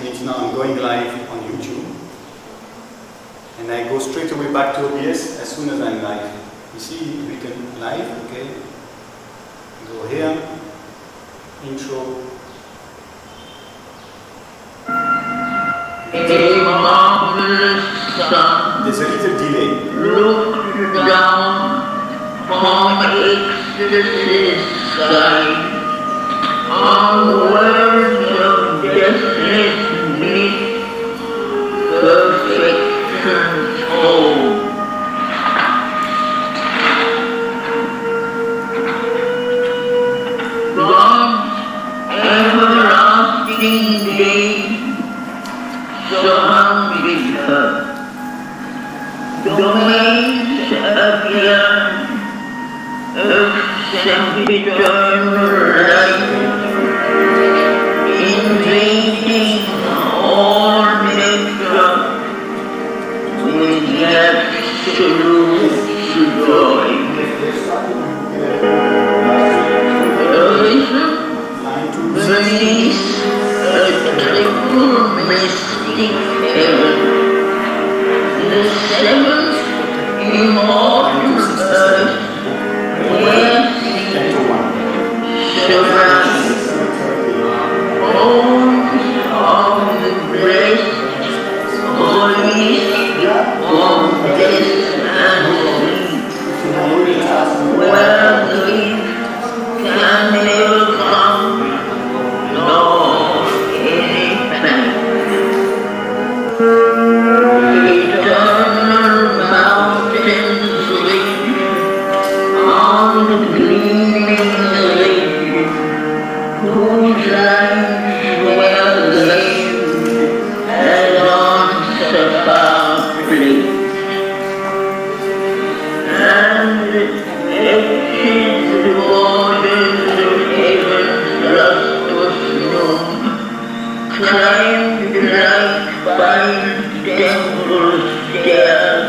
means now I'm going live on YouTube. And I go straight away back to OBS as soon as I'm live. You see, we can live, okay? Go here, intro. There's a little delay. Looked down from ecstasy's sky on words of desolate bliss, perfection's home. God's everlasting day surrounded her. Domains appear of sempiternal light, invading all nature with absolute joy. Beneath a triple mystic heaven, the seventh immortal earth, where surrounds bones of the breast, bodies of death and sleep, where grief can never come, nor any pain. Eternal mountains lean on the gleaming lake, whose lines were laid as on sapphire plates, and etches the borders of heaven's lustrous noon, climbed like fine temple stairs,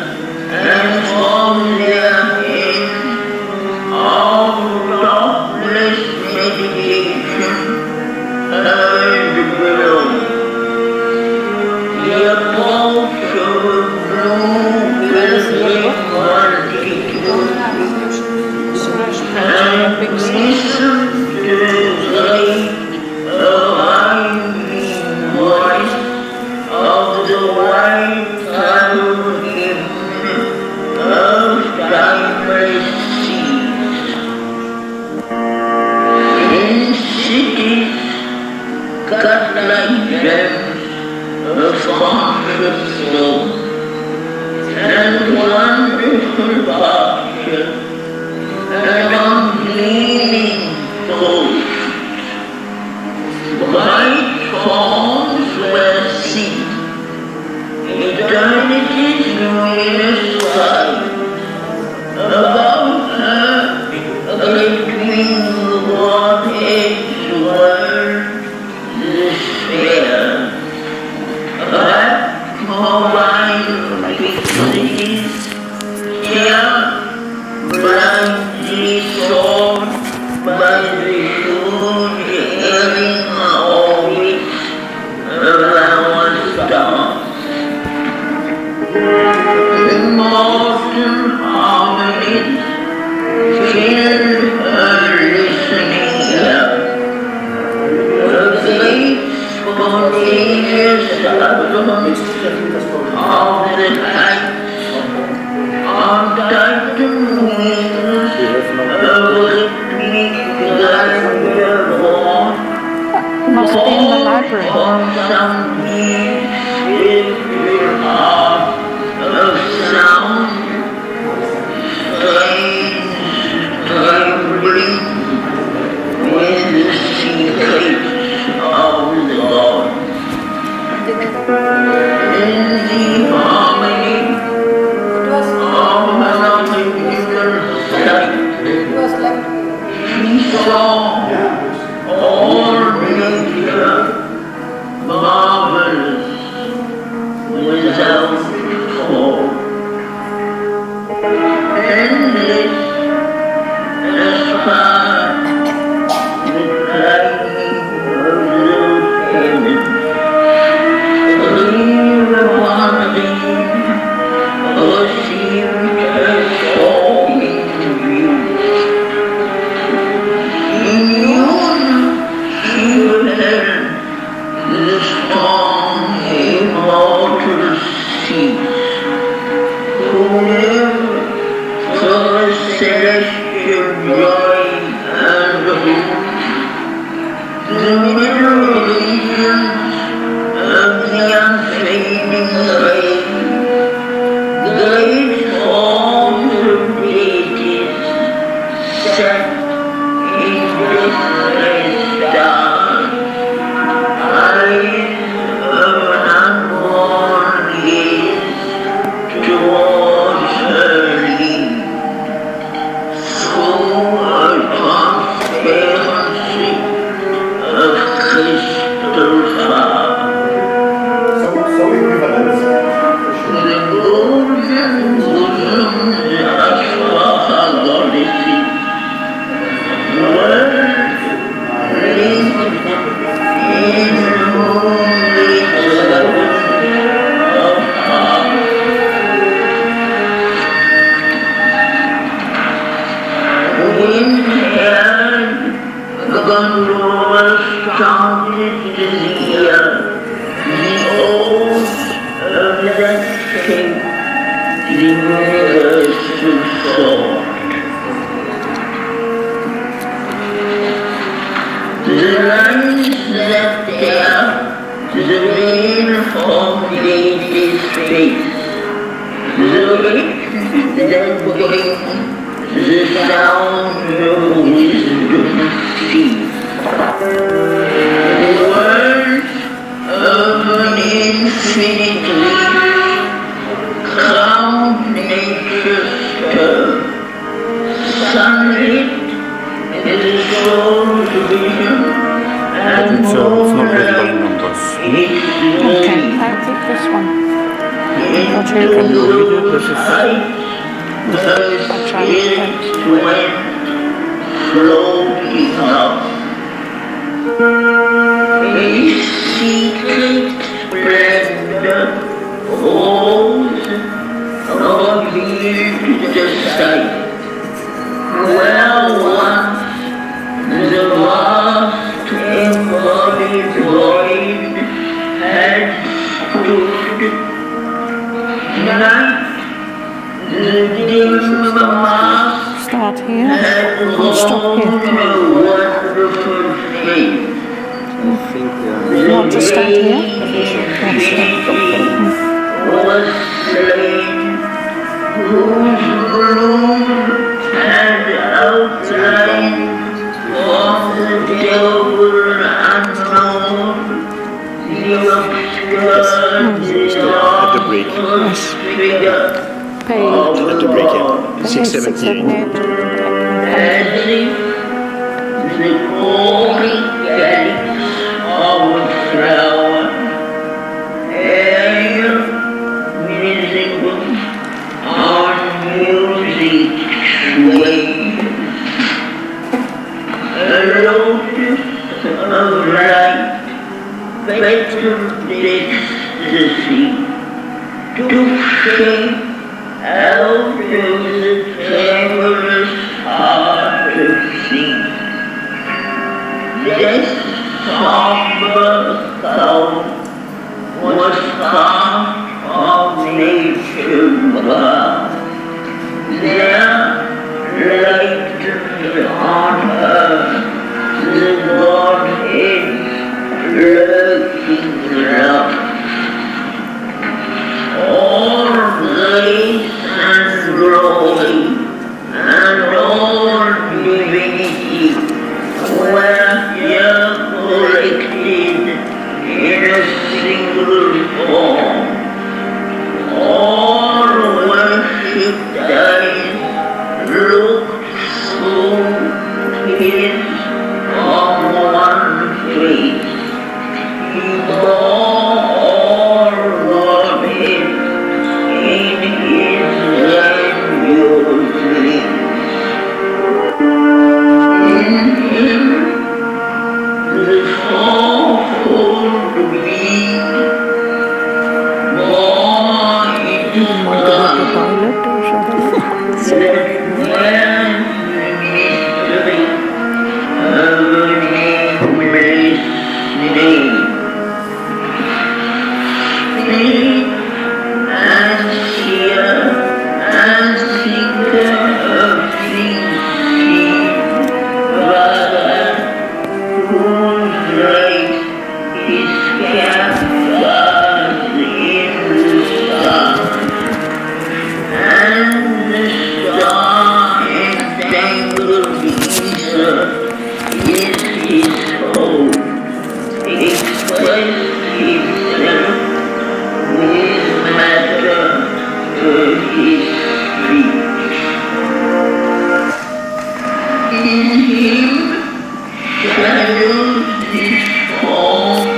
and from their heads of topless meditation heard below the approach of a blue pilgrim multitude, and listened to the great arriving voice of the white-cloud hymn of timeless seas. In cities cut like gems of conscious soul, and wonderful pastures, and on gleaming coasts, bright forms were seen. Eternity's luminous sky, above her, between the Godhead's world, the sphere, wrapped mobile victories, here, blindly sought by the huge airing orbits of our stars. Immortal harmonies filled her listening ear. The great spontaneous utterance of the heights, on titan wings of rhythmic grandeur born, Must be in the library. on some deep spiritual heart of sound, strange, trembling with the secrets of the Lord. In the harmony of analytical sight, she saw all nature marvel universal thought. The lines that tear the veil of Deity's face, the lips that bring the sound of wisdom's speech, the words of an infinite reach, crown nature's curve, sunlit in the soul's vision, and It's not read by numbers. Okay, I'll take this one. I'll try it. Can you read it? This is I'll try it. floating up. A secret splendor holds revealed the sight, where once the vast embodied void had stood. Night, the dim mask Start here. had I'll stop worn here. a wonderful face. You want to start here? Yes. Was slain, whose bloom had outlined from the devil unknown the obscure At the break. figure Page. At the break, yeah. Page 678. as if the glowing calyx of a flower, air visible on music's wave, a lotus of light, better ecstasy, took shape out of the tremulous heart of things. This somber sound was part of nature's vow. There lightened on her the Godhead lurking love. All grace and glory and all divinity were here collected in a single form. All worshipped eyes looked through his on one face. He bore all Godhead in his grandiose limbs. In him, the fourfold being more into Want to go to the toilet or something? that wears the mystery of a nameless name. Spirit and seer and thinker of things seen, Bhavan, whose light is scattered in the sun, and the star-entangled ether is his soul, expressed himself with matter of his speech. In him shadows his form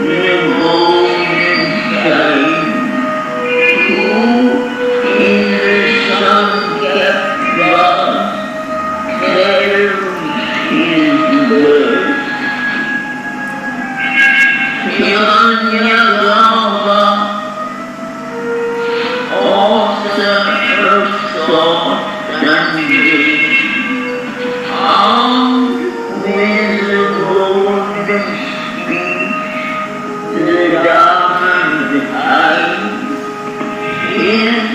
the golden time, who in the sun-capped vast tells his birth. Yanyagava, author of thought and dream, armed with the golden speech, the diamond eye, is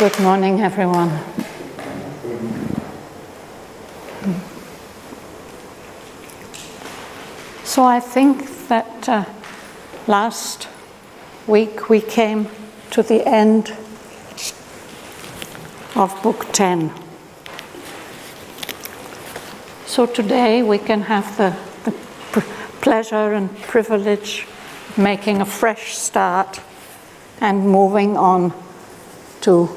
Good morning, everyone. So I think that last week we came to the end of Book 10. So today we can have the pleasure and privilege of making a fresh start and moving on to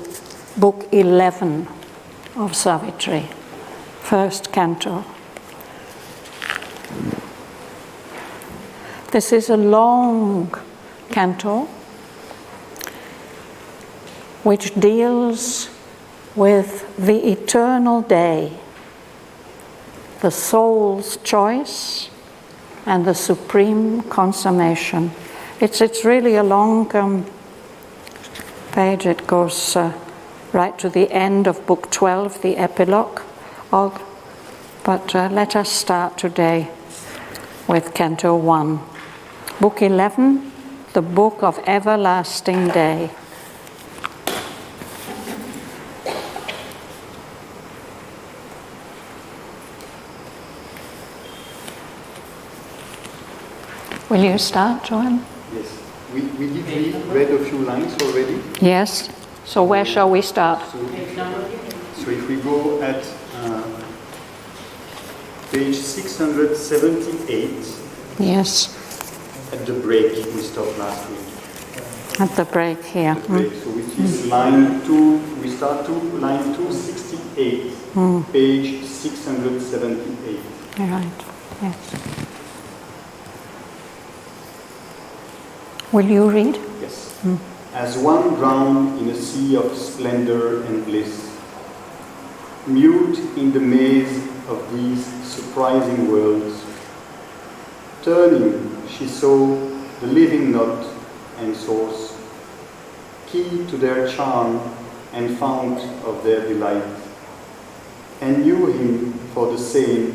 Book 11 of Savitri, first canto. This is a long canto which deals with the eternal day, the soul's choice, and the supreme consummation. It's really a long page. It goes right to the end of Book 12, the epilogue. But let us start today with Canto 1. Book 11, the Book of Everlasting Day. Will you start, Joanne? Yes. We did read a few lines already. Yes. So where shall we start? So if we go at page 678, Yes, at the break we stopped last week. at the break here. The break, so which is line 2, we start to line 268, page 678. Right, yes. Will you read? Yes. As one drowned in a sea of splendor and bliss, mute in the maze of these surprising worlds, turning she saw the living knot and source, key to their charm and fount of their delight, and knew him for the same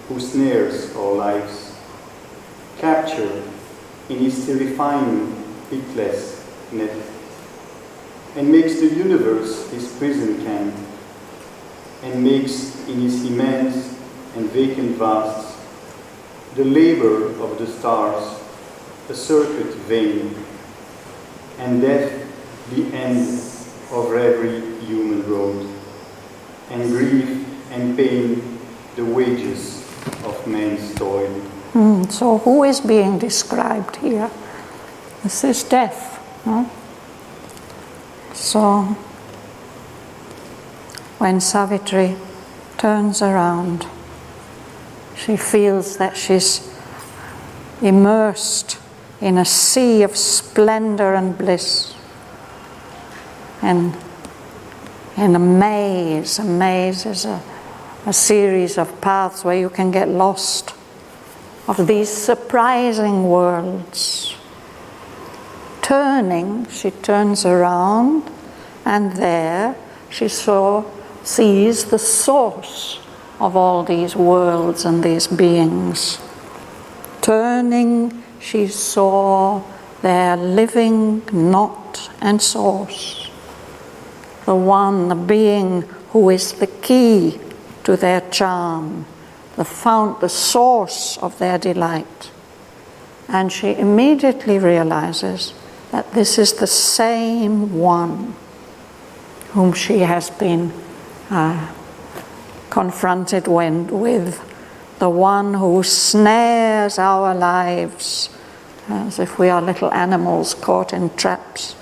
who snares our lives, captured in his terrifying, pitiless net, and makes the universe his prison camp, and makes in his immense and vacant vasts the labor of the stars a circuit vain, and death the end of every human road, and grief and pain the wages of man's toil. So who is being described here? This is death. No? So when Savitri turns around, she feels that she's immersed in a sea of splendor and bliss, and in a maze. A maze is a series of paths where you can get lost, of these surprising worlds. Turning, she turns around, and there she sees the source of all these worlds and these beings. Turning, she saw their living knot and source, the one, the being who is the key to their charm, the source of their delight. And she immediately realizes that this is the same one whom she has been confronted with, the one who snares our lives as if we are little animals caught in traps.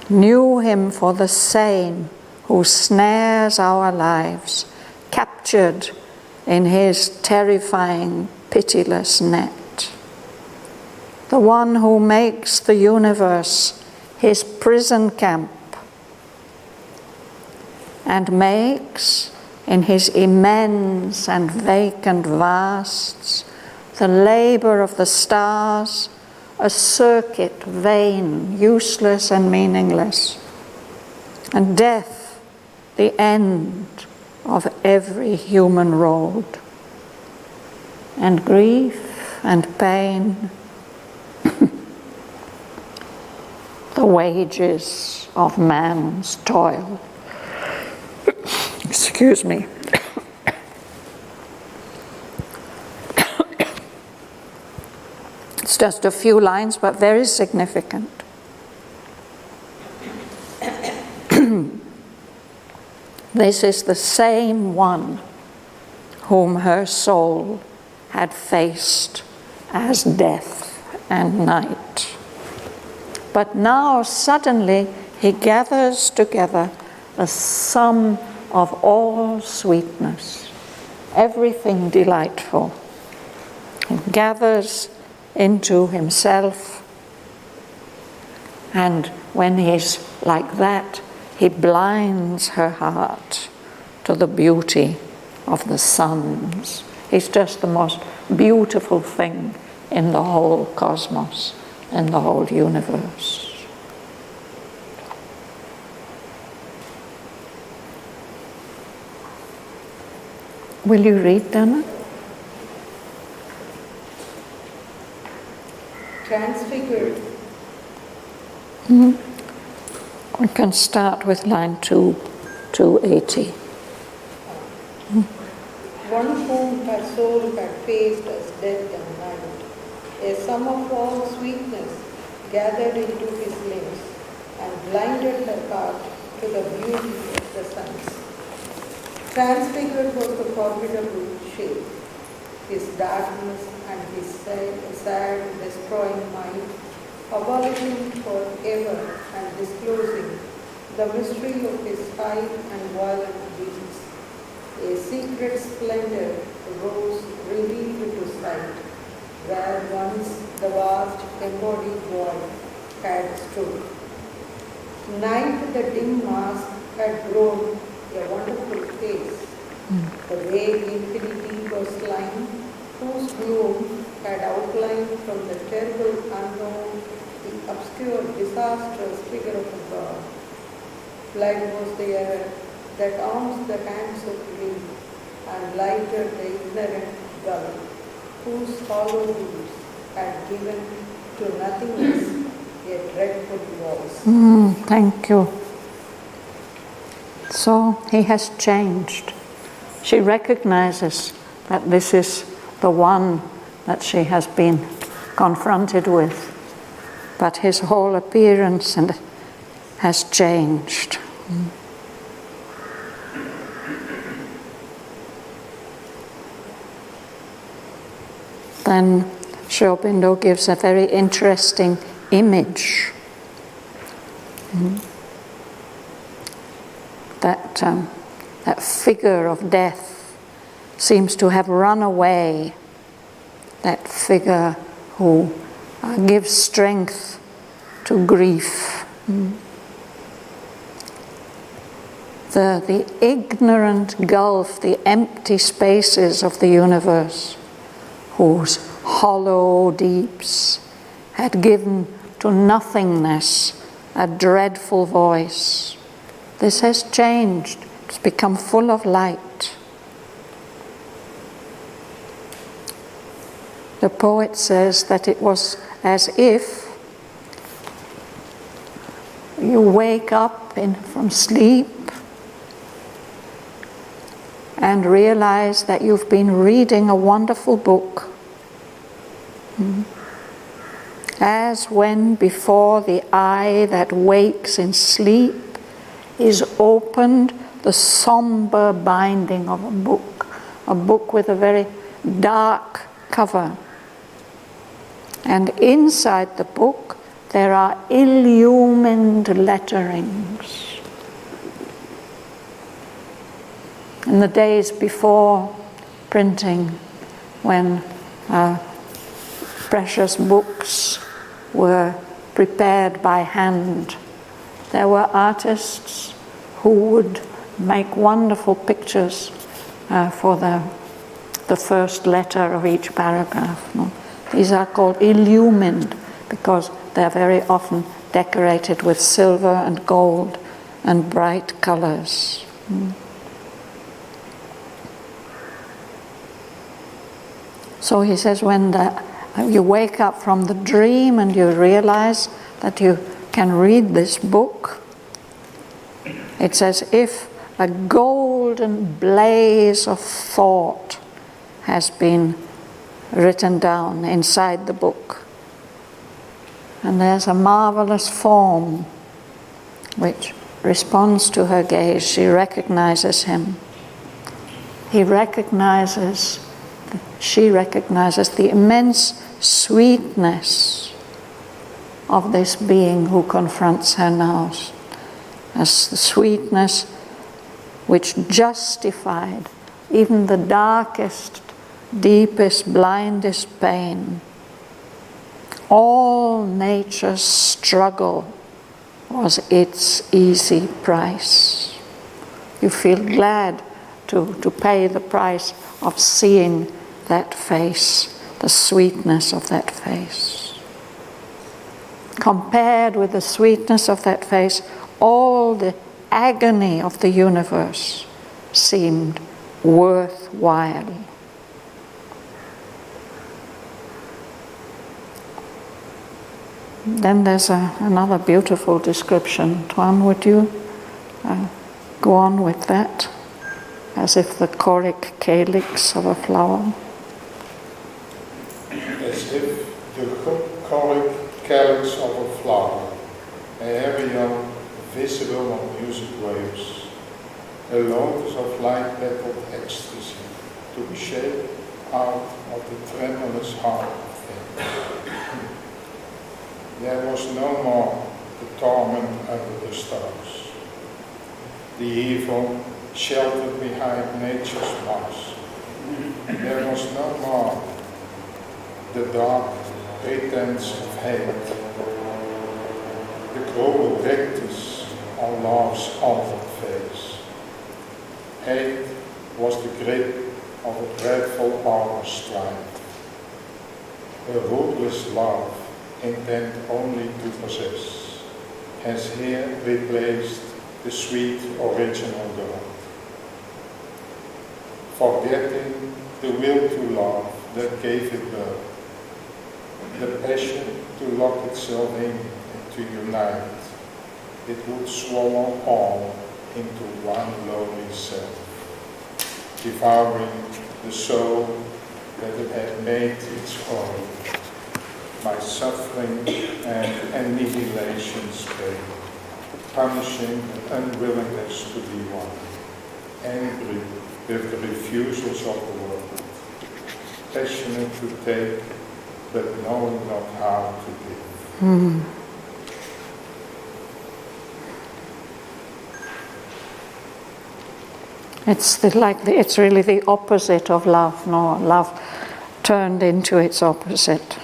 Knew him for the same who snares our lives, captured in his terrifying, pitiless net. The one who makes the universe his prison camp, and makes in his immense and vacant vasts the labor of the stars a circuit vain, useless and meaningless, and death the end of every human road, and grief and pain the wages of man's toil. Excuse me. It's just a few lines, but very significant. This is the same one whom her soul had faced as death and night. But now suddenly he gathers together the sum of all sweetness, everything delightful. He gathers into himself, and when he's like that, he blinds her heart to the beauty of the suns. He's just the most beautiful thing in the whole cosmos, in the whole universe. Will you read, Dana? Transfigured. We can start with line 280. One whom her soul had faced as death and night, a sum of all sweetness gathered into his limbs and blinded her heart to the beauty of the suns. Transfigured was the formidable shape, his darkness and his sad, destroying mind, abolishing forever and disclosing the mystery of his high and violent deeds. A secret splendor rose revealed to sight, where once the vast embodied void had stood. Night, the dim mask, had grown a wonderful face. The vague infinity was lying, whose gloom had outlined from the terrible unknown the obscure, disastrous figure of a god. Blood was the air that arms the hands of grief and lighted the ignorant gulf, whose hollow roots had given to nothingness a dreadful voice. Thank you. So he has changed. She recognizes that this is the one that she has been confronted with, but his whole appearance has changed. Then Sri Aurobindo gives a very interesting image. That figure of death seems to have run away. That figure who gives strength to grief. The ignorant gulf, the empty spaces of the universe, whose hollow deeps had given to nothingness a dreadful voice. This has changed. It's become full of light. The poet says that it was as if you wake up from sleep and realize that you've been reading a wonderful book. As when before the eye that wakes in sleep is opened the somber binding of a book with a very dark cover. And inside the book there are illumined letterings. In the days before printing, when precious books were prepared by hand, there were artists who would make wonderful pictures for the first letter of each paragraph. These are called illumined because they're very often decorated with silver and gold and bright colors. So he says when you wake up from the dream and you realize that can read this book, it's as if a golden blaze of thought has been written down inside the book. And there's a marvelous form which responds to her gaze. She recognizes him. She recognizes the immense sweetness of this being who confronts her now, as the sweetness which justified even the darkest, deepest, blindest pain. All nature's struggle was its easy price. You feel glad to pay the price of seeing that face, the sweetness of that face. Compared with the sweetness of that face, all the agony of the universe seemed worthwhile. Then there's another beautiful description. Tuan, would you go on with that? As if the choric calyx of a flower. As if the choric calyx of a flower, a area visible on music waves, a lotus of light-petaled ecstasy, to be shaped out of the tremulous heart of things. There was no more the torment under the stars, the evil sheltered behind nature's mask. There was no more the dark pretense of hate, the cruel rictus on love's altered face. Hate was the grip of a dreadful armor strife, a ruthless love intent only to possess, has here replaced the sweet original God. Forgetting the will to love that gave it birth, the passion to lock itself in and to unite, it would swallow all into one lonely self, devouring the soul that it had made its own, by suffering and annihilation's pain, punishing the unwillingness to be one, angry with the refusals of the world, passionate to take, but knowing not how to give. It's really the opposite of love, no? Love turned into its opposite.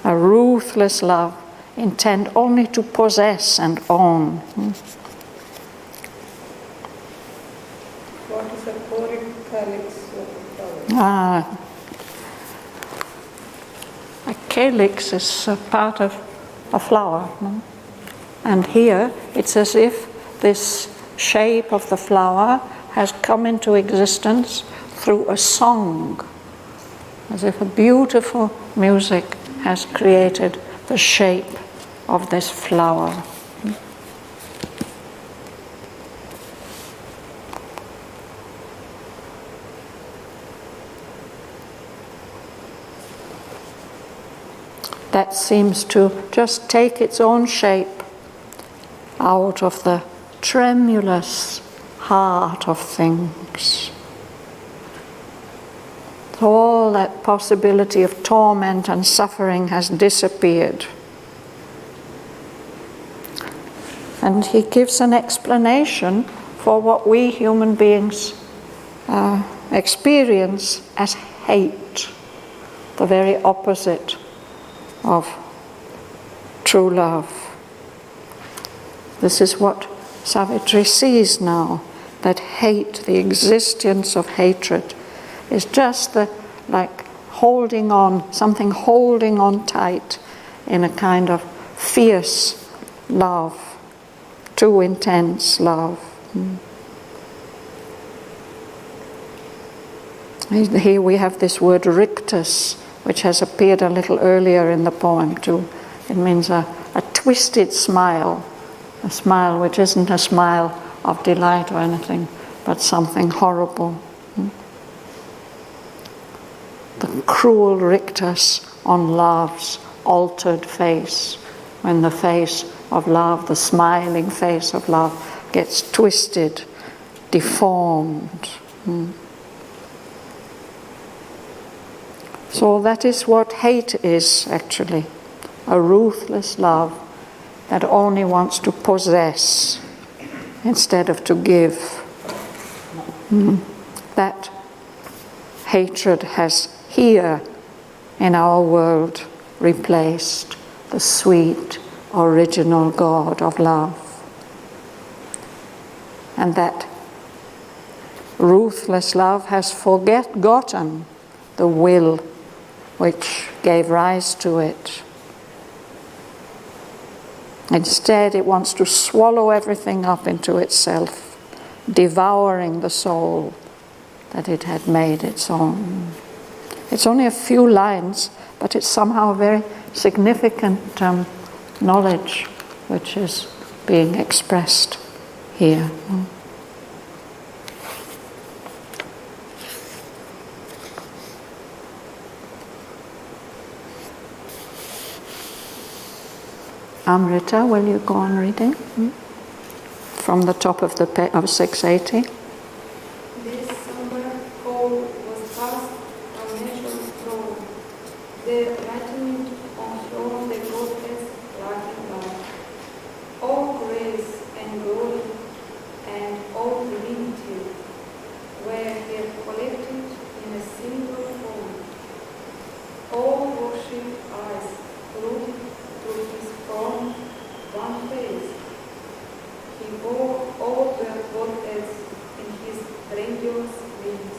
A ruthless love, intent only to possess and own. What is a choric calyx of a flower? A calyx is a part of a flower. No? And here it's as if this shape of the flower has come into existence through a song, as if a beautiful music has created the shape of this flower. That seems to just take its own shape out of the tremulous heart of things. So all that possibility of torment and suffering has disappeared. And he gives an explanation for what we human beings experience as hate, the very opposite of true love. This is what Savitri sees now, that hate, the existence of hatred, is just like holding on, something holding on tight in a kind of fierce love, too intense love. Here we have this word rictus, which has appeared a little earlier in the poem too. It means a twist twisted smile, a smile which isn't a smile of delight or anything, but something horrible. The cruel rictus on love's altered face, when the face of love, the smiling face of love, gets twisted, deformed. So that is what hate is, actually. A ruthless love that only wants to possess instead of to give. That hatred has here in our world replaced the sweet original God of love. And that ruthless love has forgotten the will which gave rise to it. Instead, it wants to swallow everything up into itself, devouring the soul that it had made its own. It's only a few lines, but it's somehow a very significant knowledge which is being expressed here. Amrita, will you go on reading? From the top of 680. This somber call was passed from nature's throne, the lightning on floor the goddess lacking life. All grace and glory and all divinity were here collected in a single form. All worship eyes looked to his form, one face. He bore all the Godheads in his grandiose wings.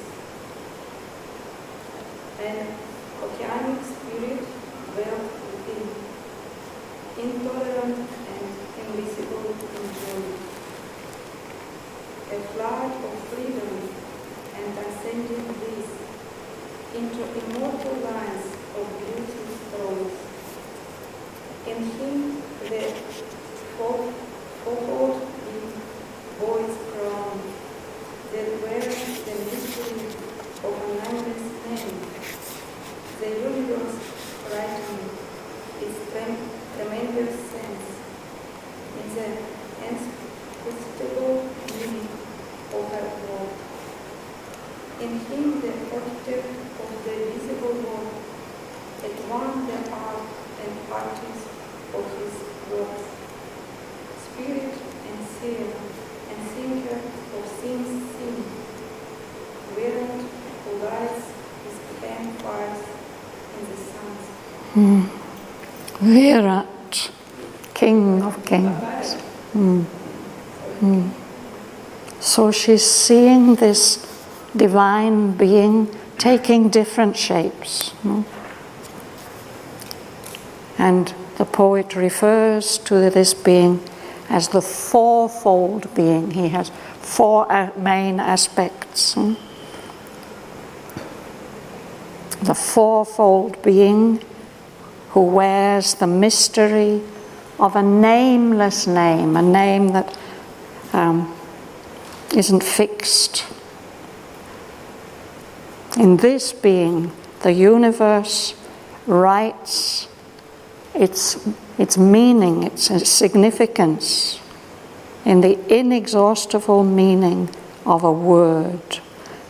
An oceanic spirit dwelt within, intolerant and invisible in joy. A flood of freedom and ascending bliss into immortal lines of beauty flows. In him the fourfold boy's crown, that wears the mystery of a nameless name, the universe brightening its tremendous sense in the unspeakable meaning of her word. In him the architect of the visible world, at one the art and artist of his works, spirit and seer and thinker of sin's sin, Virat who lies his campfires in the suns. Virat, King of Kings. So she's seeing this divine being taking different shapes. And the poet refers to this being as the fourfold being. He has four main aspects. The fourfold being who wears the mystery of a nameless name, a name that isn't fixed. In this being, the universe writes its meaning, its significance in the inexhaustible meaning of a word.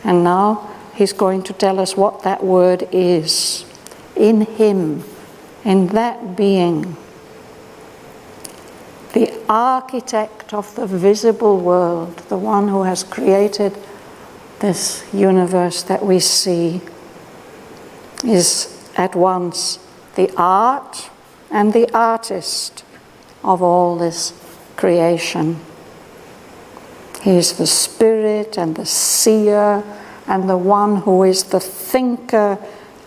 And now he's going to tell us what that word is. In him, in that being, the architect of the visible world, the one who has created this universe that we see, is at once the art and the artist of all this creation. He is the spirit and the seer and the one who is the thinker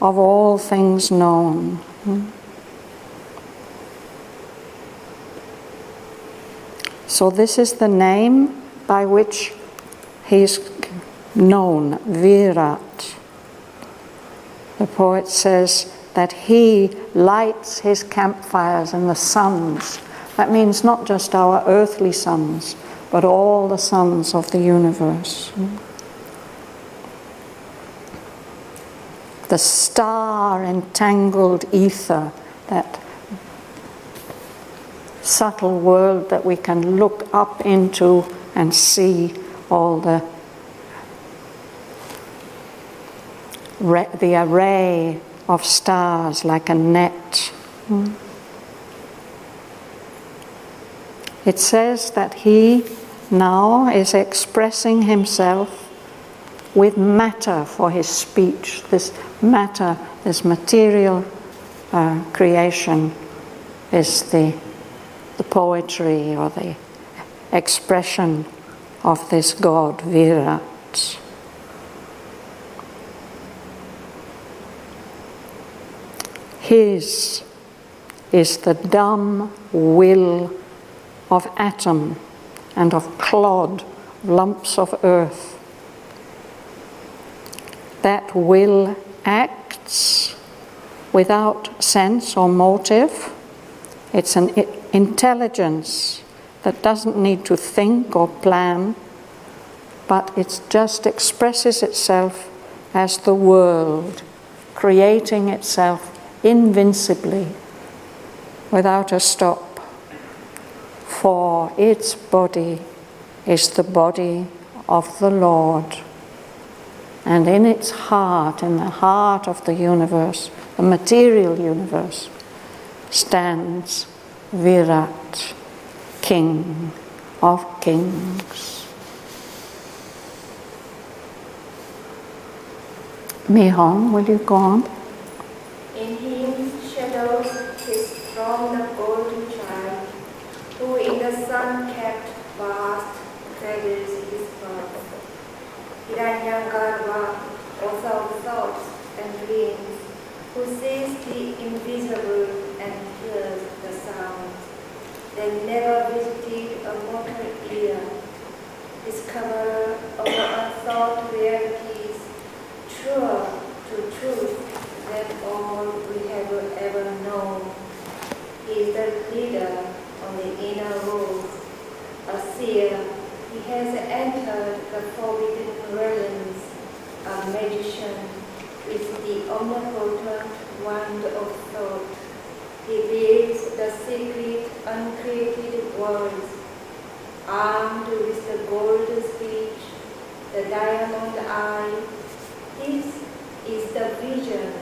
of all things known. So this is the name by which he is known, Virat. The poet says that he lights his campfires in the suns, That means not just our earthly suns, but all the suns of the universe. The star-entangled ether, that subtle world that we can look up into and see all the array of stars like a net. It says that he now is expressing himself with matter for his speech. This matter, this material creation is the poetry or the expression of this God, Virat. His is the dumb will of atom and of clod, lumps of earth. That will acts without sense or motive. It's an intelligence that doesn't need to think or plan, but it just expresses itself as the world, creating itself invincibly, without a stop. For its body is the body of the Lord. And in its heart, in the heart of the universe, the material universe, stands Virat, King of Kings. Mihong, will you go on? In him shadows his throne the golden child, who in the sun-capped vast cradles his birth. Hiranyagarbha, author of thoughts and dreams, who sees the invisible and hears the sounds that never visited a mortal ear, discoverer of the unthought realities, truer to truth than all we have ever known. He is the leader on the inner road, a seer. He has entered the forbidden realms, a magician with the omnipotent wand of thought. He reads the secret, uncreated worlds, armed with the golden speech, the diamond eye. This is the vision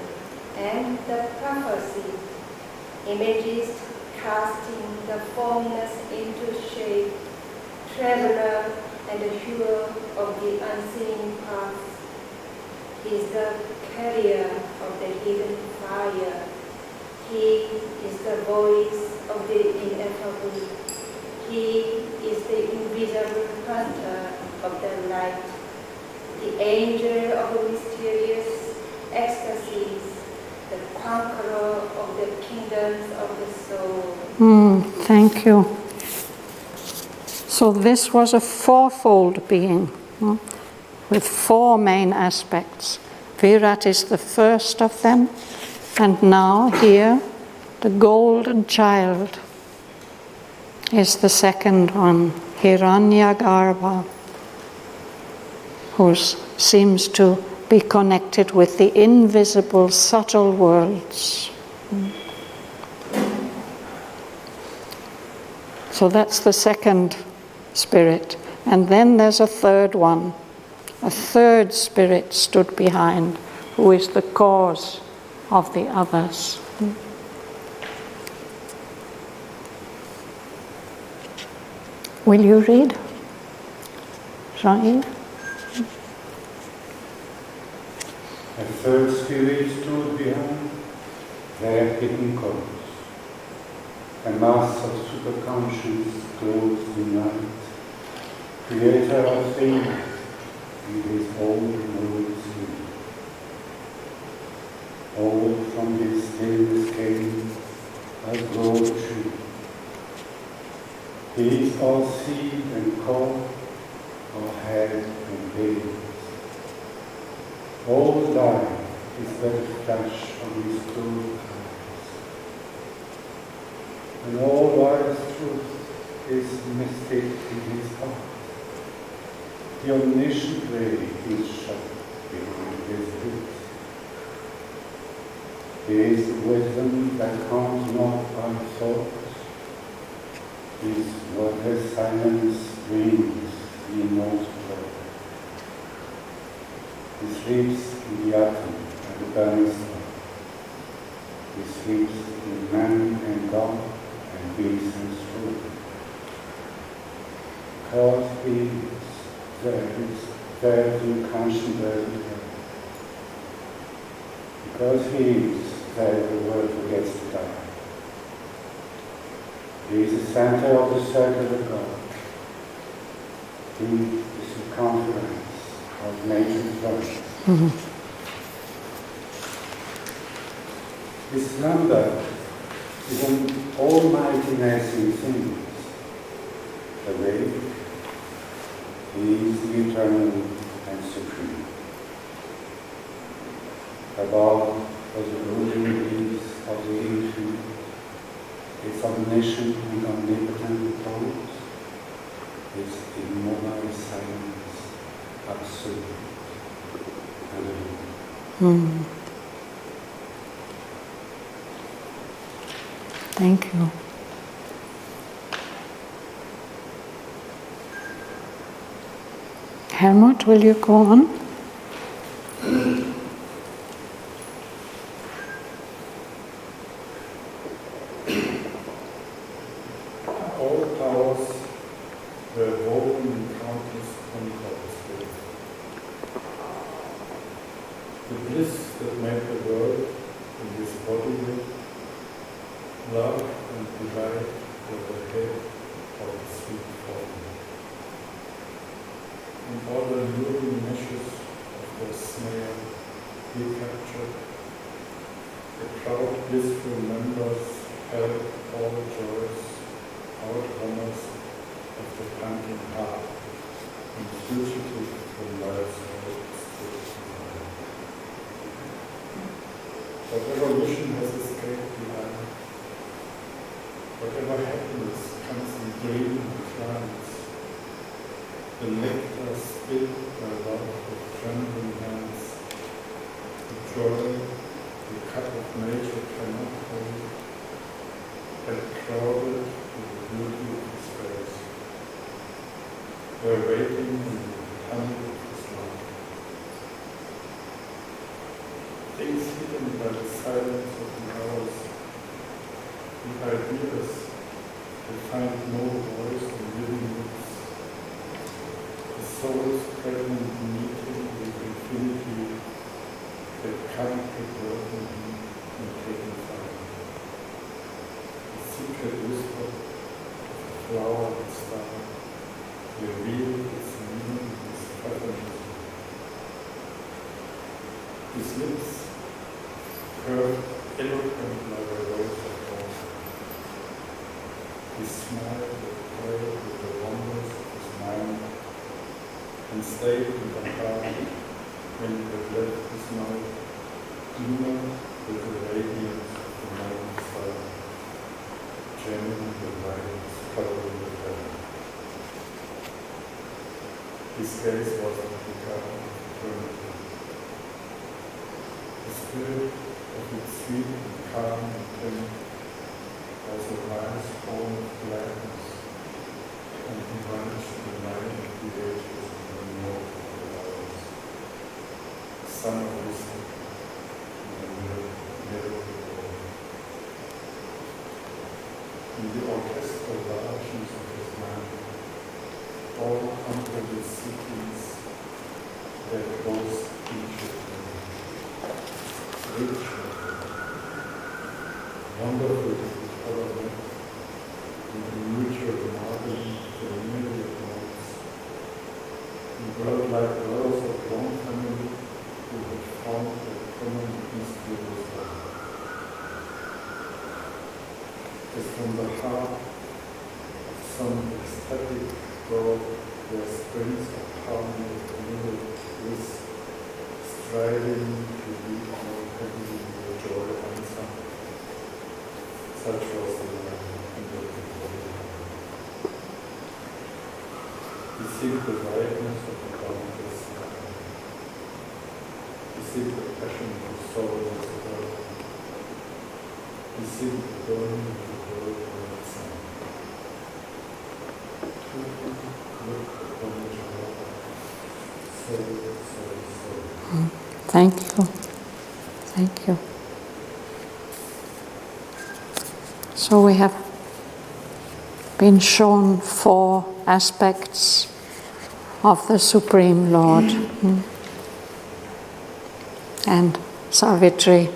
and the prophecy, images casting the formless into shape, traveler and the hewer of the unseen path. He is the carrier of the hidden fire. He is the voice of the ineffable. He is the invisible hunter of the light, the angel of the mysterious ecstasies, the conqueror of the kingdoms of the soul. Thank you. So this was a fourfold being, with four main aspects. Virat is the first of them, and now here, the golden child is the second one, Hiranyagarbha, who seems to be connected with the invisible, subtle worlds. So that's the second spirit. And then there's a third one. A third spirit stood behind, who is the cause of the others. Will you read, Jean-Yves? A third spirit stood behind their hidden cause. A mass of superconscious clothed in light, creator of things with his own words in. All from his stillness came as broad tree. He is all seed and core, all head and tails. All life is but a flash of his true eyes. And all wise truth is mystic in his heart. The omniscient way is shut behind his lips. His wisdom that comes not by thoughts is what his silence brings the immortal joy. He sleeps in the atom and the burning star. He sleeps in man and God and beast and soul. Because he is there to constant burden. Because he is there, the world forgets to die. He is the center of the circle of God. He is the confluence of nature's life. His slumber is an almightiness in things. Awake, he is the eternal and supreme. Above was the ruling peace of the ancient, its omniscient and omnipotent thoughts, its immobile silence, absolute and alone. Thank you. Helmut, will you go on? All powers were woven in countless concords. The bliss that made the world in this body, love and delight were the head of the sweet form. And all the luring meshes of the snare he captured, the proud blissful members held all joys, all honors of the panting heart, and fugitive from life's old state. Whatever vision has escaped behind, whatever happiness comes in dream and trance, the nectar spilled by love with trembling hands, the joy the cup of nature cannot hold, had crowded with the beauty of his face, were waiting in the honey of his love. Things hidden by the silence of the hours, the ideas that find no voice in living lips, the soul's present meeting with infinity that can't be broken and taken fire. The secret whisper of the flower and star revealed its meaning in its fraternity. His lips curved eloquent like a rose of dawn. He smiled with play with the wonders of his mind, and stayed in the heart when he had left his mouth, glimmer with the radiance of the morning star, gemming the lights covering the heaven. His gaze was like the garden of eternity. The spirit of its sweet and calm and tender was a wise form of gladness, and he vanished the light of the ages and the north of the hours. Son of wisdom in the middle of the world. In the orchestral largeness of his mind, all comfortable cities that boast each of them. Rich, wonderful development, in the mutual margin to the middle of notes. In bird-like girls of one family who had found a common mysterious love. As from the heart of some ecstatic God, there springs of harmony of little bliss, striving to be more heavenly the joy unsung. Such was the life in the body. see the brightness of the boundless sky. We see the passion of the soul as the world. We see the burning of the world by the sun. Look upon each other. Soul. Thank you. Thank you. So we have been shown 4 aspects of the Supreme Lord. And Savitri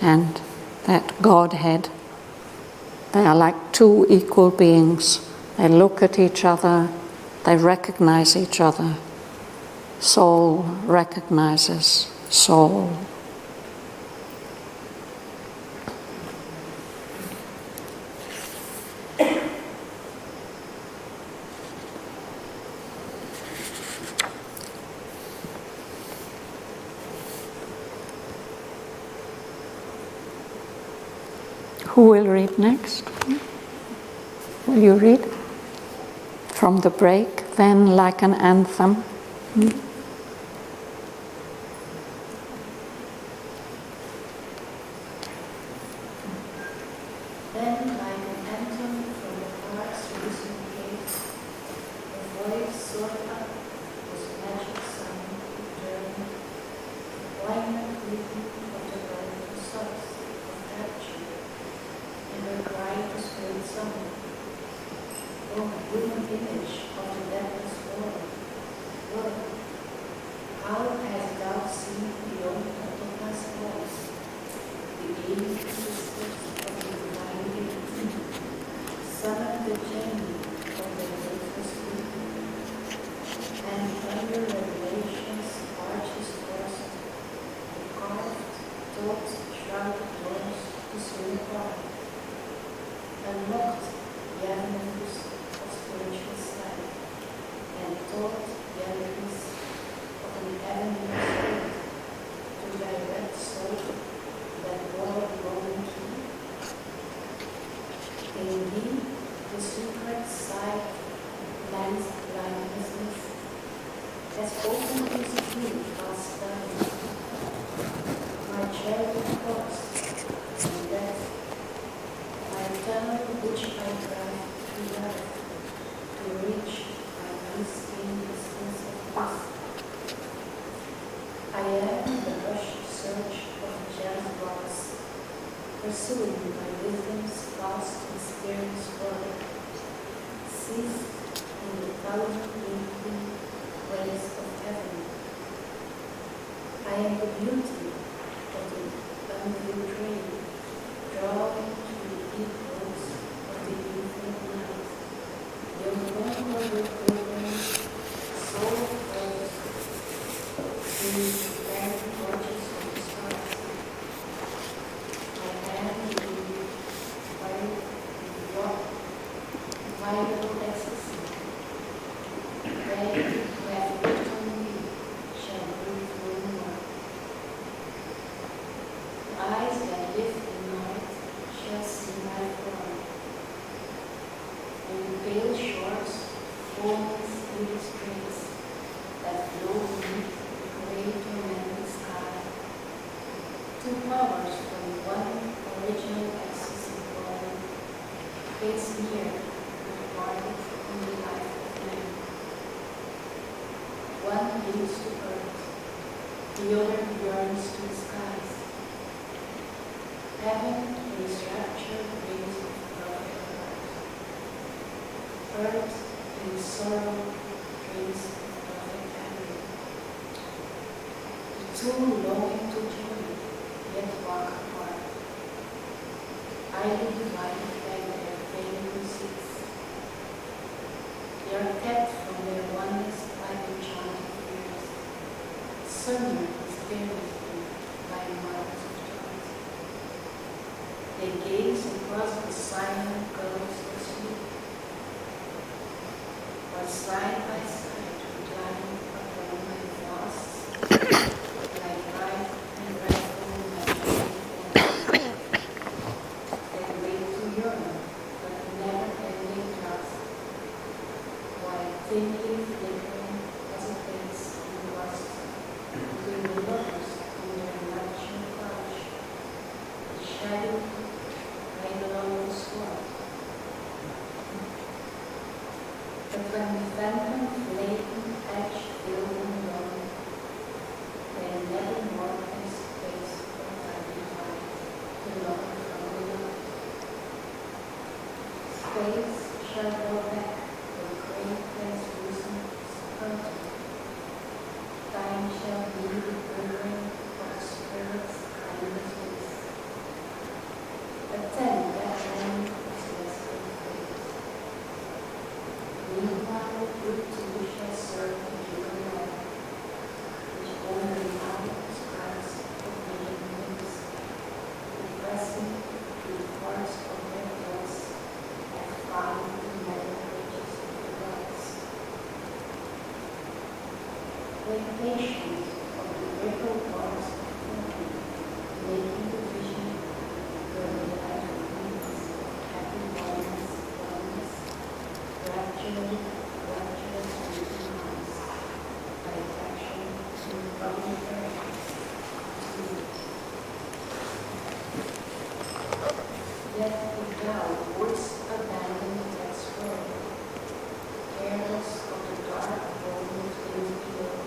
and that Godhead. They are like 2 equal beings. They look at each other, they recognize each other. Soul recognizes soul. Who will read next? Will you read? From the break, then like an anthem. Then, like an anthem from the heart's recent gates, the voice soared up, whose magic sound returned, the poignant rhythm of the golden source of rapture, and her cry was great song. Oh, human image of the deathless world, Lord, how hast thou seen beyond Canto's walls, the gazing sisters of the divine being, summon the journey of the ruthless people, and under revelation's arches crossed, the carved, taught, shrouded doors to swing apart, unlocked the avenues of spiritual sight, and taught galleries of an avenue of spirit to direct soul that world longing to. Indeed, the secret sight lies blindness has opened his view past time. My chariot crossed, and death, my tunnel which I drive through life, to reach my unseen distance of bliss. I am the rushed search of jazz bars, pursuing my wisdom's vast mysterious world, seized in the thousand twinkling rays of heaven. I am the beauty of the unveiled dream, drawing to the deep roots of the infinite night. The unconquerable pilgrim, soul first, through the very gorgeous of the stars. I am the fire, the rock, vital ecstasy. They who have looked on me shall breathe no more. The eyes that live in night shall see my form. And the pale shores forms in the streets that flow beneath the great tormented sky. 2 powers from one original ecstasy born, face near and departed from the life of man. One leads to earth, the other yearns to the skies. Heaven in its rapture brings of perfect light. Earth in its sorrow brings of perfect agony. The 2 longing to journey, yet walk apart. Highly divided by their failing seats. They are kept from their oneness by the charm of fears. Sunlight is buried by miles of dark. They gaze across the silent gulfs of sleep, while side by side recline upon my vast, like bright and restful imaginary forms. They wait to yearn, but never ending trust, while thinly flickering belong from below. Space shall go back, the great translucent curtain. Time shall be the burden of spirits kindnesses. Attend that land of celestial face. Meanwhile, good too shall serve the human life, which only now describes the living things, repressing to the parts of their thoughts and found the languages of the gods. With patience of the ripple waters of heaven, making the vision where the light beams of happy oneness, gradually into minds, by attraction to voluntary. Yet if thou wouldst abandon that scroll, careless of the dark moment things below,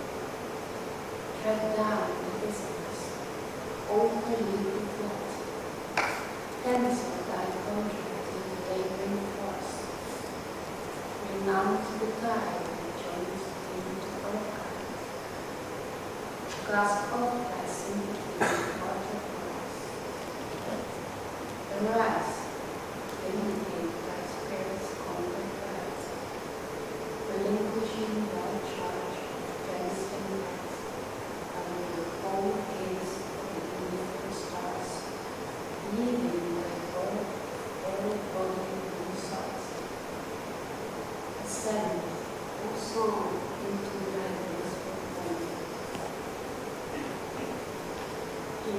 tread down the distance, overleap the flood, cancel thy contract with the laboring force, renounce the tide that joins into archive, cast off thy sympathy with water force. Arise, vindicate thy spirit's conquered pride, relinquishing thy charge of fencing light, under the cold gaze of the indifferent stars, leaving thy old body in sight. Ascend, O soul, into thy blissful home.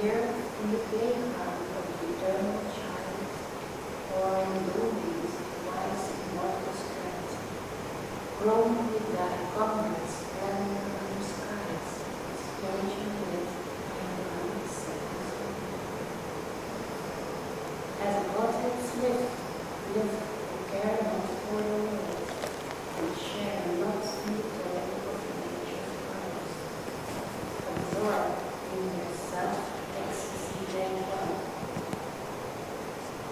Here, in the playground of the eternal child, or in buildings of wise immortal strength, roam with thy comrades splendor under skies, splurging lit and unsettled. As Godheads lift who care not for the world, and share not in the toil of nature's powers, absorbed in their self-ecstasy they dwell.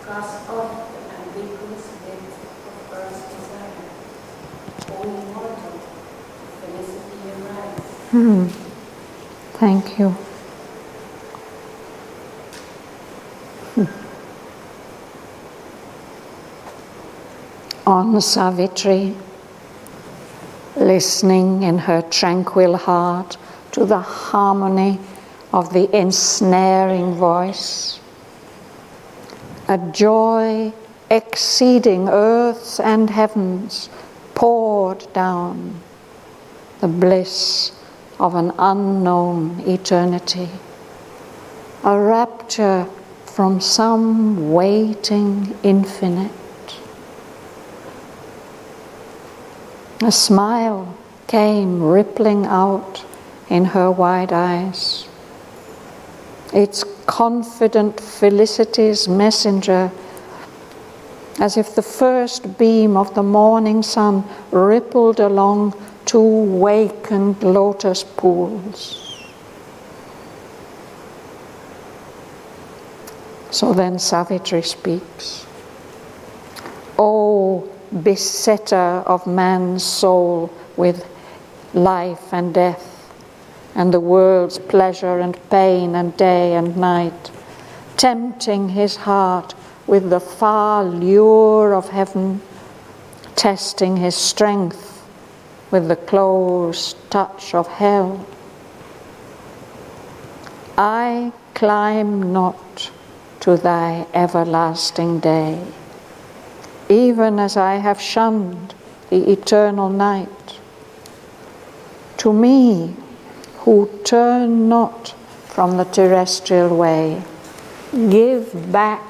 Cast off the ambiguous bit of earth's desire, O immortal, felicity arise. Thank you. On Savitri, listening in her tranquil heart to the harmony of the ensnaring voice, a joy exceeding earths and heavens poured down, the bliss of an unknown eternity, a rapture from some waiting infinite. A smile came rippling out in her wide eyes. Its confident felicity's messenger, as if the first beam of the morning sun rippled along two wakened lotus pools. So then Savitri speaks. O besetter of man's soul with life and death, and the world's pleasure and pain and day and night, tempting his heart with the far lure of heaven, testing his strength with the close touch of hell. I climb not to thy everlasting day, even as I have shunned the eternal night. To me, who turn not from the terrestrial way, give back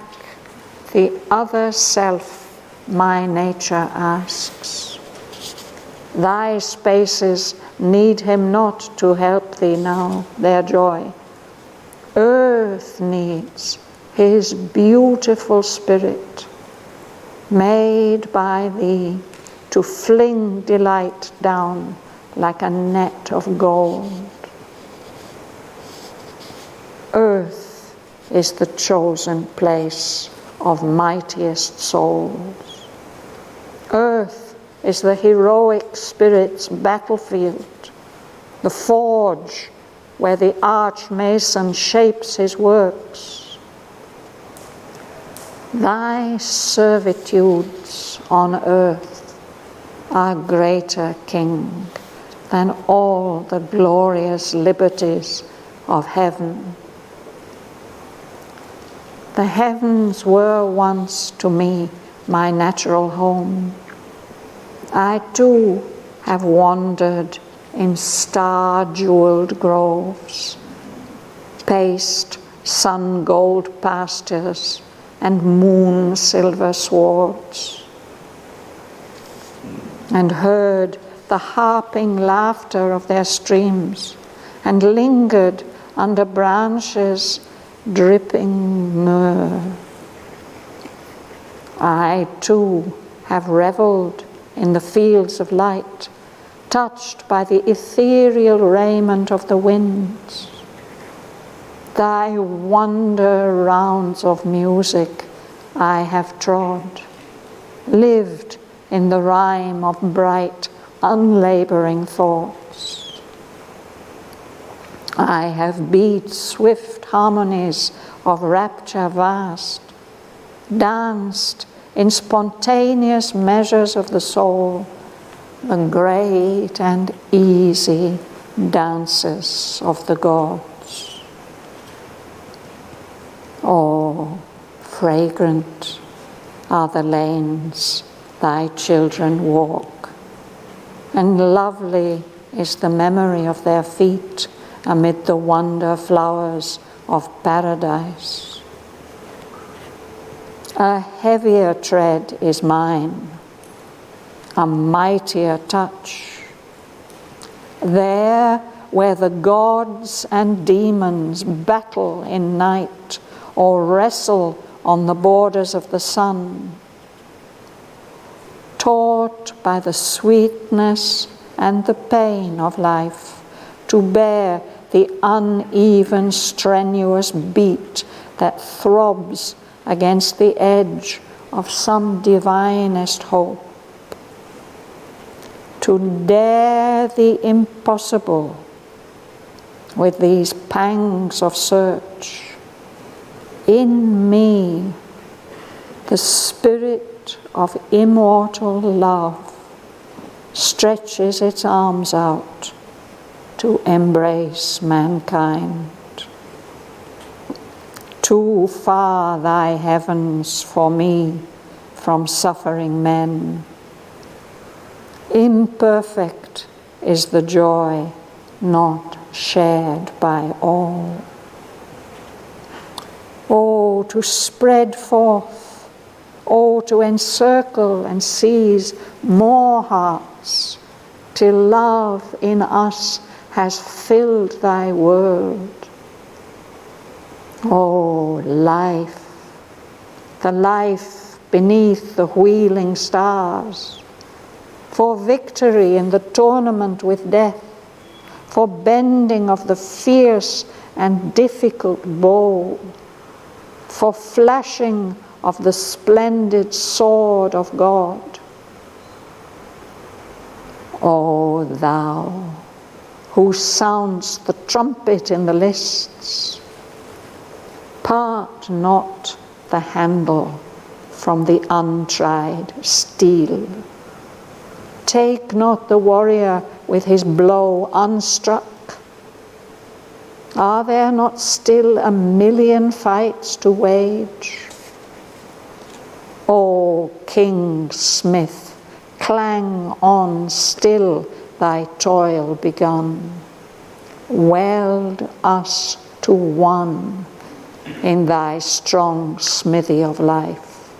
the other self my nature asks. Thy spaces need him not to help thee now, their joy. Earth needs his beautiful spirit, made by thee to fling delight down like a net of gold. Earth is the chosen place of mightiest souls. Earth is the heroic spirit's battlefield, the forge where the archmason shapes his works. Thy servitudes on earth are greater, King, than all the glorious liberties of heaven. The heavens were once to me my natural home. I too have wandered in star-jeweled groves, paced sun-gold pastures and moon-silver swards, and heard the harping laughter of their streams, and lingered under branches dripping myrrh. I too have revelled in the fields of light, touched by the ethereal raiment of the winds. Thy wonder rounds of music I have trod, lived in the rhyme of bright, unlabouring thoughts. I have beat swift harmonies of rapture vast, danced in spontaneous measures of the soul, the great and easy dances of the gods. Oh, fragrant are the lanes thy children walk, and lovely is the memory of their feet amid the wonder flowers of paradise. A heavier tread is mine, a mightier touch. There where the gods and demons battle in night or wrestle on the borders of the sun, taught by the sweetness and the pain of life to bear the uneven, strenuous beat that throbs against the edge of some divinest hope. To dare the impossible with these pangs of search. In me, the spirit of immortal love stretches its arms out to embrace mankind. Too far thy heavens for me from suffering men. Imperfect is the joy not shared by all. Oh, to spread forth, oh, to encircle and seize more hearts, till love in us has filled thy world. Oh, life, the life beneath the wheeling stars, for victory in the tournament with death, for bending of the fierce and difficult bow, for flashing of the splendid sword of God. O thou, who sounds the trumpet in the lists, part not the handle from the untried steel. Take not the warrior with his blow unstruck. Are there not still 1,000,000 fights to wage? O King Smith, clang on still thy toil begun. Weld us to one in thy strong smithy of life.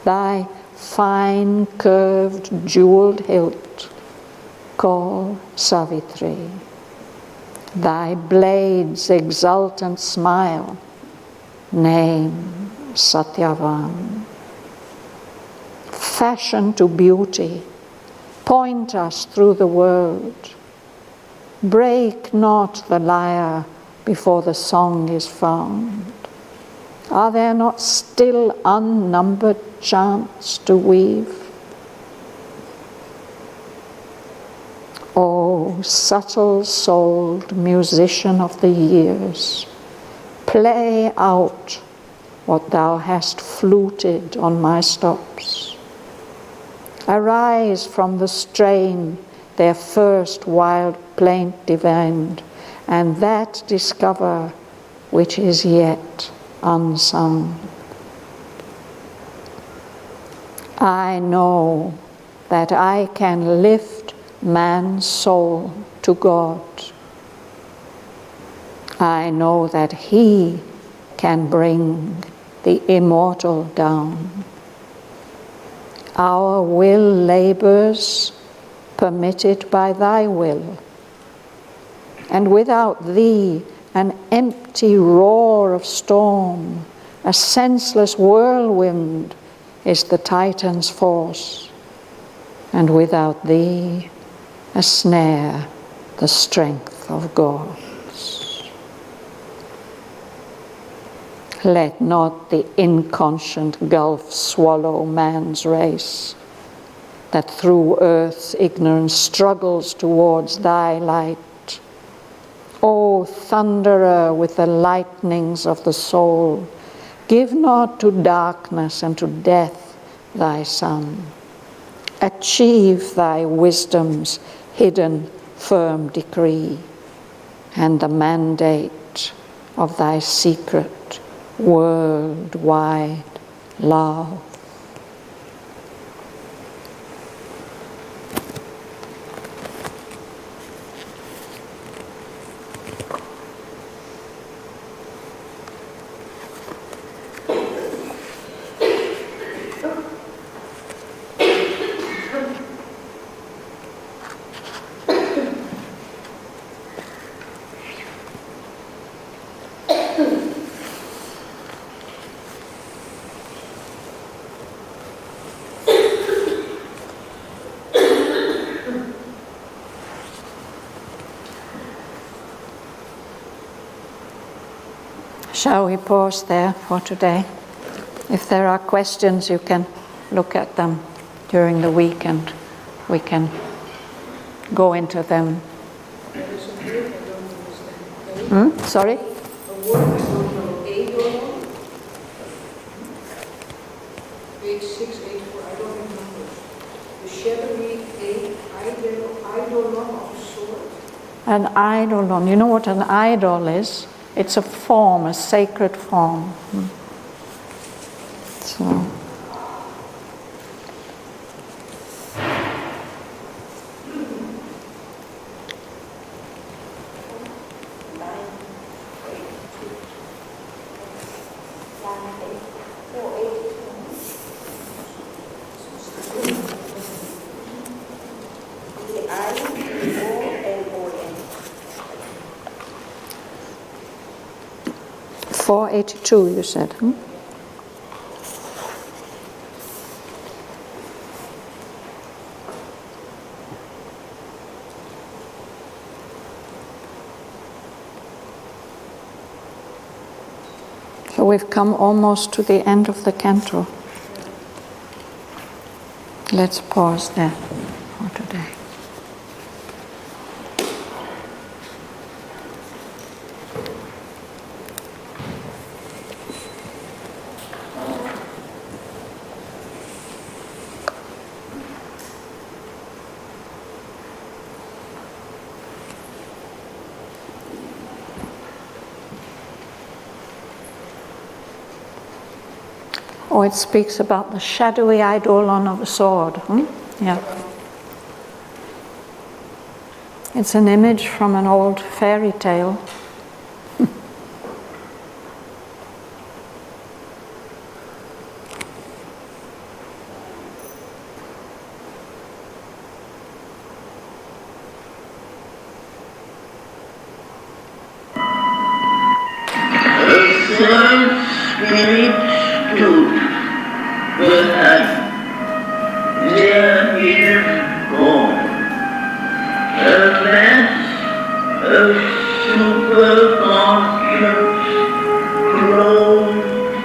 Thy fine curved jeweled hilt call Savitri. Thy blade's exultant smile name Satyavan. Fashion to beauty, point us through the world. Break not the lyre before the song is found. Are there not still unnumbered chants to weave? O subtle-souled musician of the years, play out what thou hast fluted on my stops. Arise from the strain their first wild plaint divined, and that discover which is yet unsung. I know that I can lift man's soul to God. I know that He can bring the immortal down. Our will labors permitted by thy will, and without thee an empty roar of storm, a senseless whirlwind is the Titan's force, and without thee a snare, the strength of gods. Let not the inconscient gulf swallow man's race, that through earth's ignorance struggles towards thy light. O thunderer with the lightnings of the soul, give not to darkness and to death thy son. Achieve thy wisdom's hidden firm decree, and the mandate of thy secret worldwide love. Shall we pause there for today? If there are questions, you can look at them during the week and we can go into them. Sorry? Page 684, I don't remember. The shadowy eidolon of the sword. An eidolon. You know what an idol is? It's a form, a sacred form. So. $482, you said. So we've come almost to the end of the canto. Let's pause there for today. Or it speaks about the shadowy eidolon of a sword. Yeah. It's an image from an old fairy tale. Superconscious flows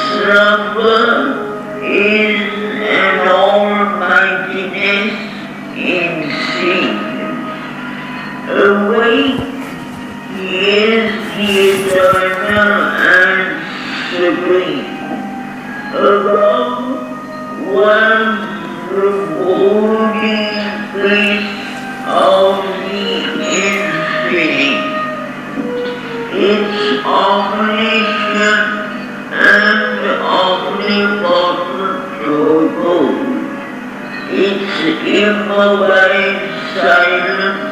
slumber is an almightiness in sin. Awake, he is the eternal and supreme. Above was the golden place of the infinite. Its omniscient and omnipotent goal. Its immobile silence,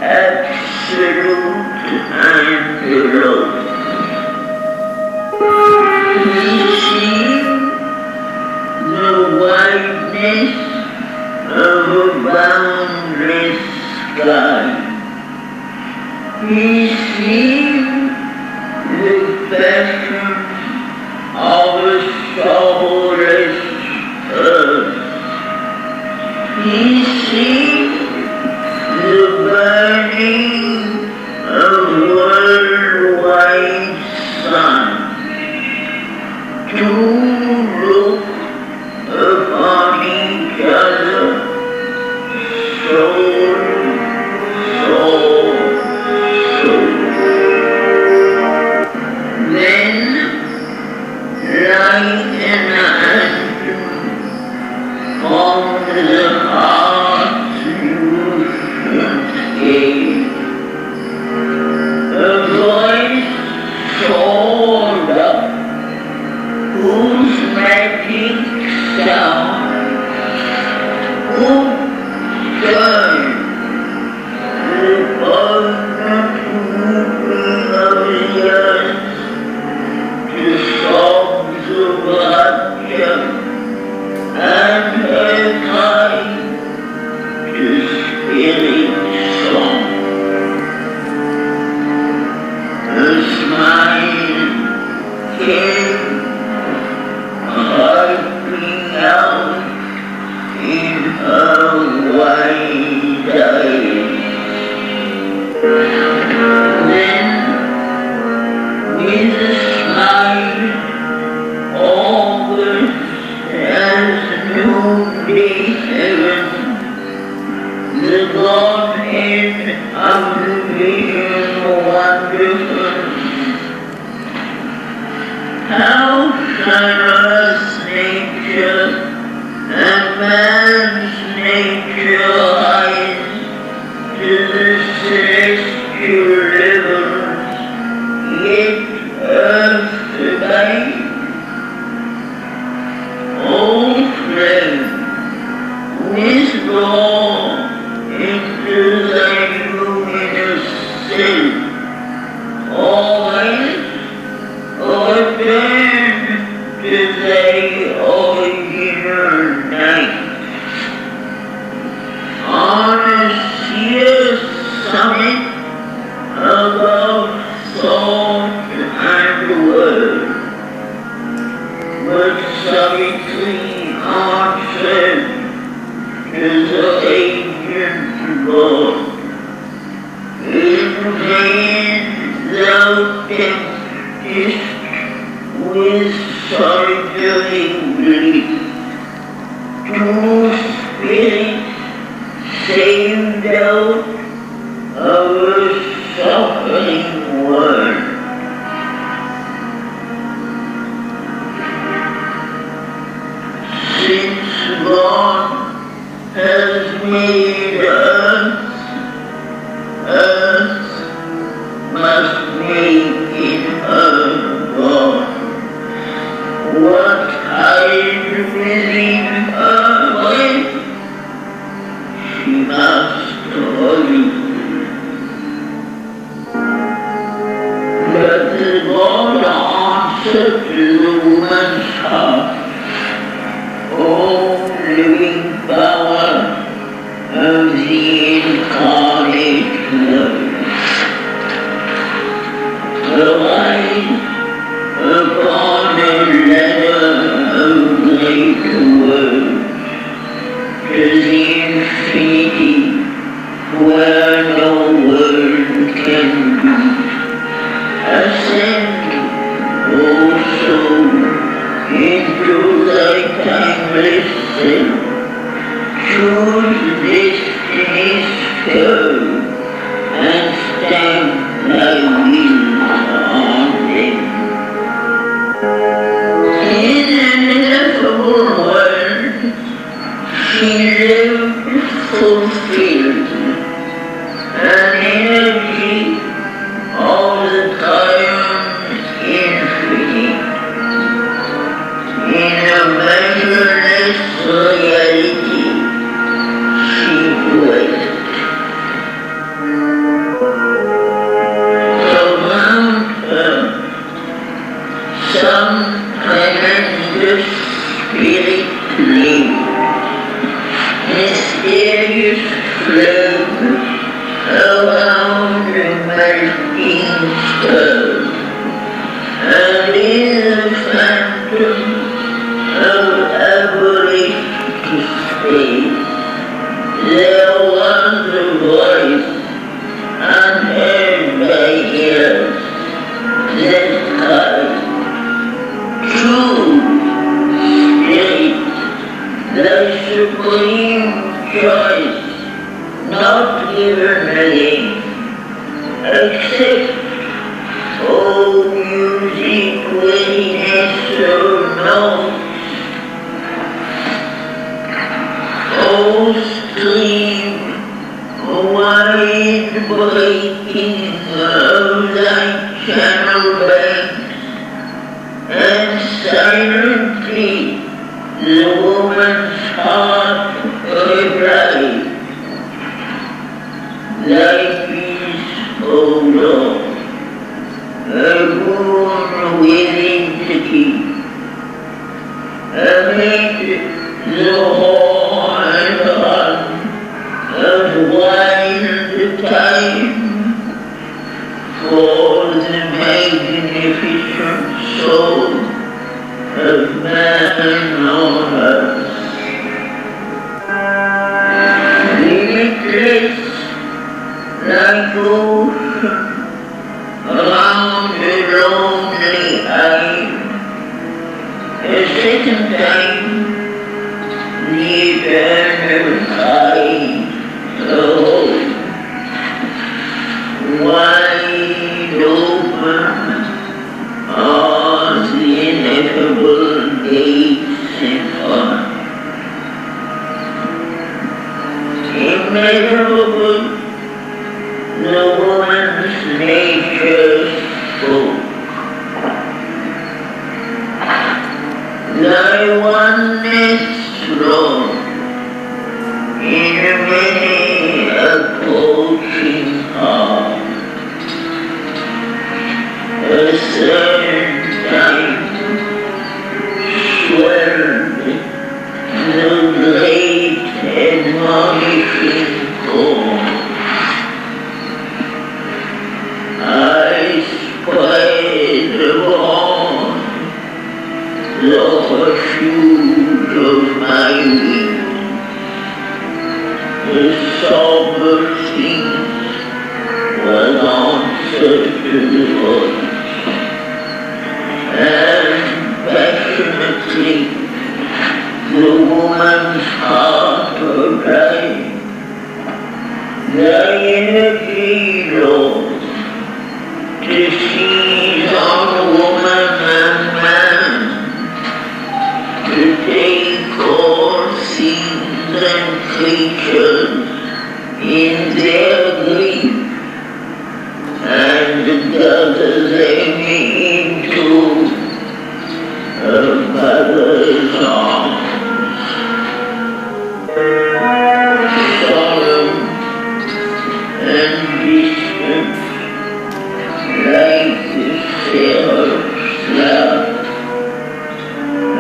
absolute and alone. We see the wideness of a boundless sky. We see the passion of a soulless earth. We see the burning of worldwide sun. To look upon each other, soul, soul, soul. Then, like an anthem from the heart's lucent gate, a voice soared up, whose magic sound would turn the poignant weeping of the earth to songs of rapture, and her cry to spirit song. A smile came harping out in her wide eyes. Then, with a smile august as noonday heaven, the Godhead of the vision wonderful. How generous nature and man's nature eyes to the celestial rivers, yet earth to guide. Oh friend, withdraw into thy luminous self, always, or turn to thy original night. On a sheer summit above thought and word, but Savitri answered to the ancient God, in vain thou temptest with solitary bliss, true spirit saved out of a suffering world. Since God has made earth, earth must make in her God. What hides within her breast, she must hold. But the God answered to the woman's heart, O living power of the incarnate Word, arise upon a ladder of great words to the infinity where no word can be. Ascend, O soul, listen, choose destiny's curve and stamp thy wheels on them. In an ineffable world, she lived fulfilled, an energy of the triumph infinite, in a measureless reality she dwelt. Around her, some tremendous spirit lived, mysterious flame around the melting stone, and in the phantom of abolition space, there was a voice unheard by ears that cried, "True Spirit, the supreme choice, not given again, accept, O music weariness of notes, O stream wide breaking of thy channel bank, and silently the woman's heart replied, thy peace, O Lord, a boon within the keep, amid the roar and run of wild time, for the magnificent soul of man on earth. Limitless like ocean around the lonely eye, a second time the eternal eye awoke, wide open are the ineffable gates in front. Immeasurable, the woman's nature spoke. Thy oneness throne in many approaching hearts, a third time swelled the great admonishing call. I spread abroad the refuge of my wings, the somber things was answered to the voice, and passionately the woman's heart replied, thy energy, Lord, to seize on woman and man, to take all things and creatures in their grief, and gather them into a mother's arms. Solemn and distant, like the seraph's laugh,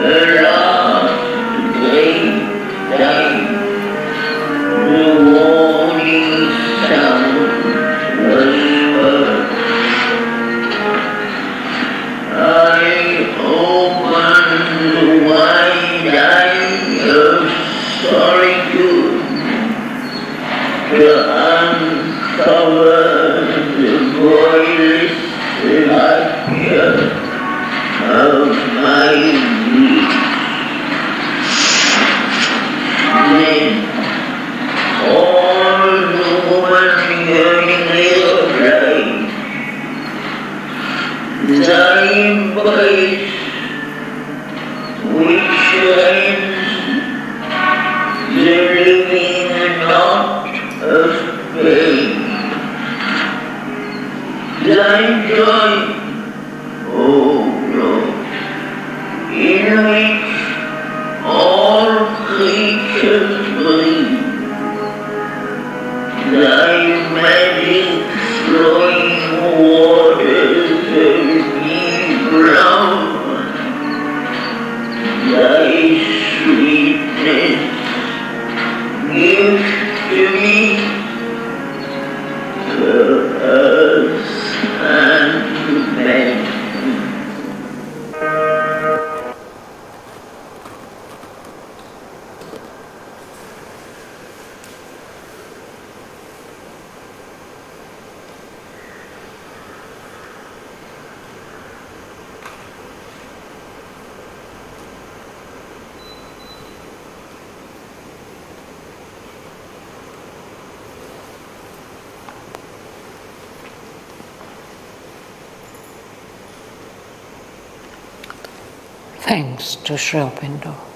a last great time, the warning sound was heard. I opened the wide eyes the living not of faith. Thy joy, O Lord, in which all creatures breathe, thy magic flowing waters of deep love, thy sweetness give to me the earth and men. Thanks to Sri Aurobindo.